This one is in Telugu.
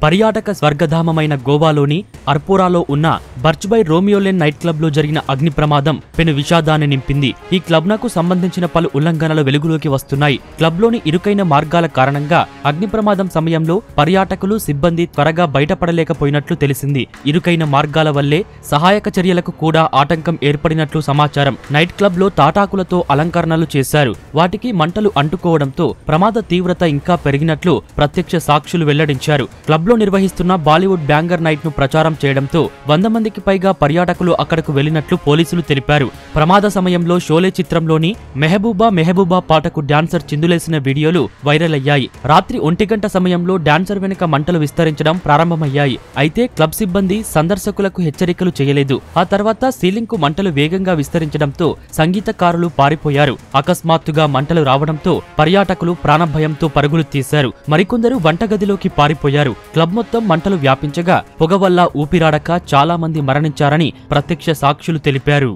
పర్యాటక స్వర్గధామమైన గోవాలోని అర్పోరాలో ఉన్న బర్చ్బై రోమియోలెన్ నైట్ క్లబ్ లో జరిగిన అగ్ని ప్రమాదం పెను విషాదాన్ని నింపింది. ఈ క్లబ్ నకు సంబంధించిన పలు ఉల్లంఘనలు వెలుగులోకి వస్తున్నాయి. క్లబ్ లోని ఇరుకైన మార్గాల కారణంగా అగ్ని ప్రమాదం సమయంలో పర్యాటకులు, సిబ్బంది త్వరగా బయటపడలేకపోయినట్లు తెలిసింది. ఇరుకైన మార్గాల వల్లే సహాయక చర్యలకు కూడా ఆటంకం ఏర్పడినట్లు సమాచారం. నైట్ క్లబ్ లో తాటాకులతో అలంకరణలు చేశారు. వాటికి మంటలు అంటుకోవడంతో ప్రమాద తీవ్రత ఇంకా పెరిగినట్లు ప్రత్యక్ష సాక్షులు వెల్లడించారు. క్లబ్ లో నిర్వహిస్తున్న బాలీవుడ్ బ్యాంగర్ నైట్ ను ప్రచారం చేయడంతో 100 మందికి పైగా పర్యాటకులు అక్కడకు వెళ్లినట్లు పోలీసులు తెలిపారు. ప్రమాద సమయంలో షోలే చిత్రంలోని మెహబూబా మెహబూబా పాటకు డాన్సర్ చిందులేసిన వీడియోలు వైరల్ అయ్యాయి. రాత్రి 1 గంట సమయంలో డాన్సర్ వెనుక మంటలు విస్తరించడం ప్రారంభమయ్యాయి. అయితే క్లబ్ సిబ్బంది సందర్శకులకు హెచ్చరికలు చేయలేదు. ఆ తర్వాత సీలింగ్ కు మంటలు వేగంగా విస్తరించడంతో సంగీతకారులు పారిపోయారు. అకస్మాత్తుగా మంటలు రావడంతో పర్యాటకులు ప్రాణభయంతో పరుగులు తీశారు. మరికొందరు వంటగదిలోకి పారిపోయారు. క్లబ్ మొత్తం మంటలు వ్యాపించగా పొగ వల్ల ఊపిరాడక చాలా మంది మరణించారని ప్రత్యక్ష సాక్షులు తెలిపారు.